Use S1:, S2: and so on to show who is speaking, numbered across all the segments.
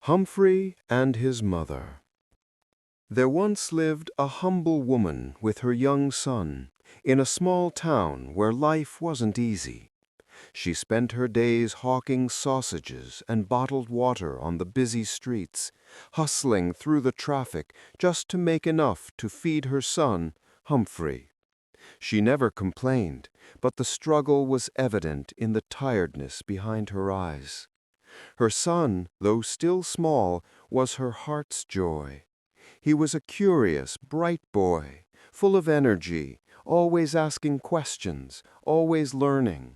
S1: Humphrey and his mother. There once lived a humble woman with her young son in a small town where life wasn't easy. She spent her days hawking sausages and bottled water on the busy streets, hustling through the traffic just to make enough to feed her son, Humphrey. She never complained, but the struggle was evident in the tiredness behind her eyes. Her son, though still small, was her heart's joy. He was a curious, bright boy, full of energy, always asking questions, always learning.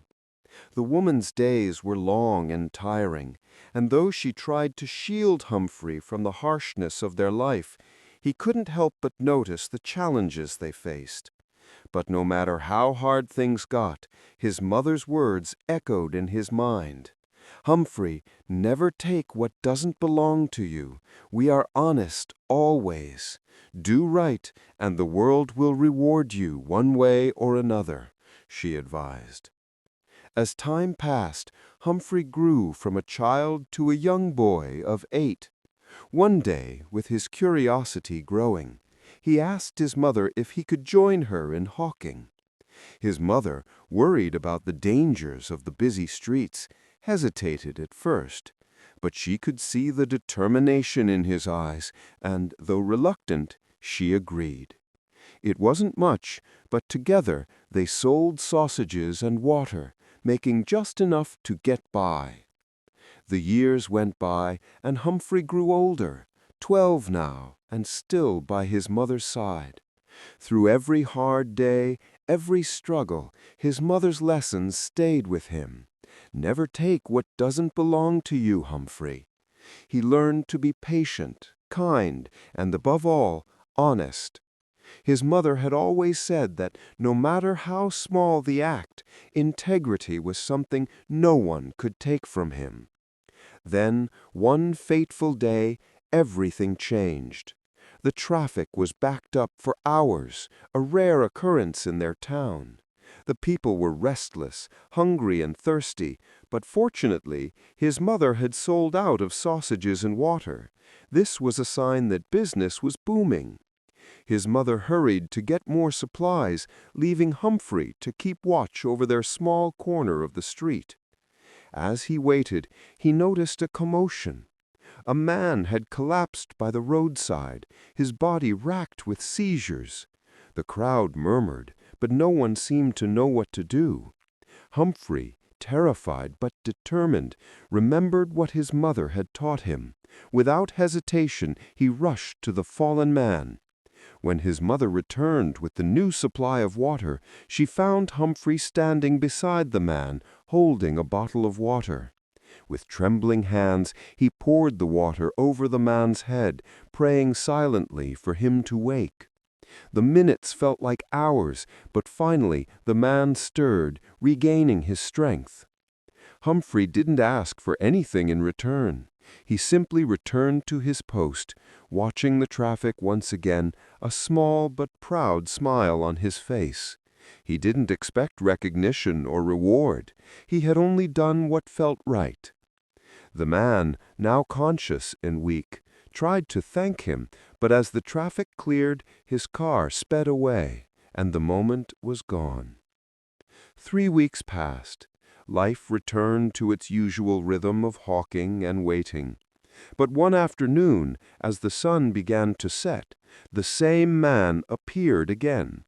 S1: The woman's days were long and tiring, and though she tried to shield Humphrey from the harshness of their life, he couldn't help but notice the challenges they faced. But no matter how hard things got, his mother's words echoed in his mind. Humphrey, never take what doesn't belong to you. We are honest always. Do right, and the world will reward you one way or another, she advised. As time passed, Humphrey grew from a child to a young boy of 8. One day, with his curiosity growing, he asked his mother if he could join her in hawking. His mother, worried about the dangers of the busy streets, hesitated at first, but she could see the determination in his eyes, and, though reluctant, she agreed. It wasn't much, but together they sold sausages and water, making just enough to get by. The years went by, and Humphrey grew older, 12 now, and still by his mother's side. Through every hard day, every struggle, his mother's lessons stayed with him. Never take what doesn't belong to you, Humphrey. He learned to be patient, kind, and above all, honest. His mother had always said that no matter how small the act, integrity was something no one could take from him. Then, one fateful day, everything changed. The traffic was backed up for hours, a rare occurrence in their town. The people were restless, hungry and thirsty, but fortunately, his mother had sold out of sausages and water. This was a sign that business was booming. His mother hurried to get more supplies, leaving Humphrey to keep watch over their small corner of the street. As he waited, he noticed a commotion. A man had collapsed by the roadside, his body racked with seizures. The crowd murmured, but no one seemed to know what to do. Humphrey, terrified but determined, remembered what his mother had taught him. Without hesitation, he rushed to the fallen man. When his mother returned with the new supply of water, she found Humphrey standing beside the man, holding a bottle of water. With trembling hands, he poured the water over the man's head, praying silently for him to wake. The minutes felt like hours, but finally the man stirred, regaining his strength. Humphrey didn't ask for anything in return. He simply returned to his post, watching the traffic once again, a small but proud smile on his face. He didn't expect recognition or reward. He had only done what felt right. The man, now conscious and weak, tried to thank him, but as the traffic cleared, his car sped away, and the moment was gone. 3 weeks passed. Life returned to its usual rhythm of hawking and waiting. But one afternoon, as the sun began to set, the same man appeared again.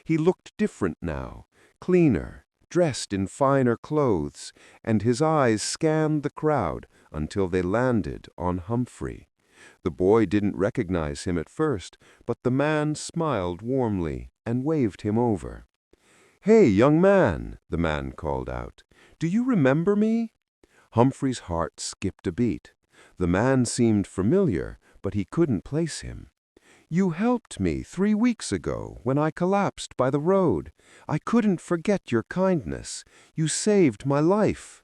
S1: He looked different now, cleaner, dressed in finer clothes, and his eyes scanned the crowd until they landed on Humphrey. The boy didn't recognize him at first, but the man smiled warmly and waved him over. "Hey, young man," the man called out. "Do you remember me?" Humphrey's heart skipped a beat. The man seemed familiar, but he couldn't place him. "You helped me 3 weeks ago when I collapsed by the road. I couldn't forget your kindness. You saved my life."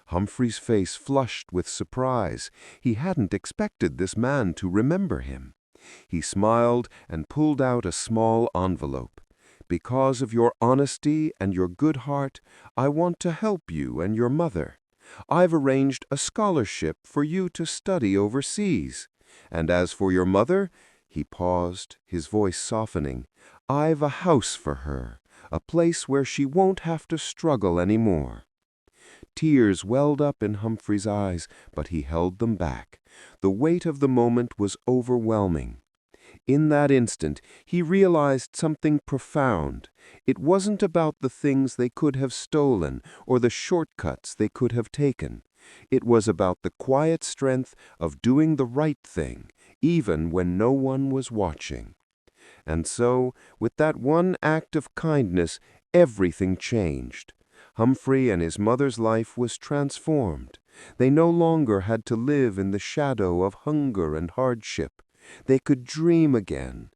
S1: Humphrey's face flushed with surprise. He hadn't expected this man to remember him. He smiled and pulled out a small envelope. "Because of your honesty and your good heart, I want to help you and your mother. I've arranged a scholarship for you to study overseas. And as for your mother," he paused, his voice softening, "I've a house for her, a place where she won't have to struggle anymore." Tears welled up in Humphrey's eyes, but he held them back. The weight of the moment was overwhelming. In that instant, he realized something profound. It wasn't about the things they could have stolen or the shortcuts they could have taken. It was about the quiet strength of doing the right thing, even when no one was watching. And so, with that one act of kindness, everything changed. Humphrey and his mother's life was transformed. They no longer had to live in the shadow of hunger and hardship. They could dream again.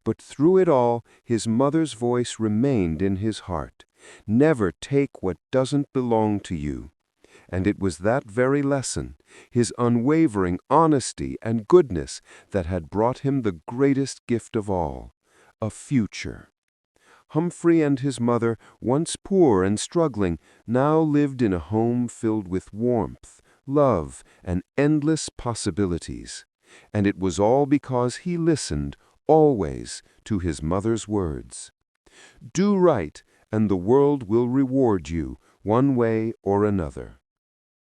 S1: But through it all, his mother's voice remained in his heart. Never take what doesn't belong to you. And it was that very lesson, his unwavering honesty and goodness, that had brought him the greatest gift of all, a future. Humphrey and his mother, once poor and struggling, now lived in a home filled with warmth, love, and endless possibilities. And it was all because he listened, always, to his mother's words. Do right, and the world will reward you, one way or another.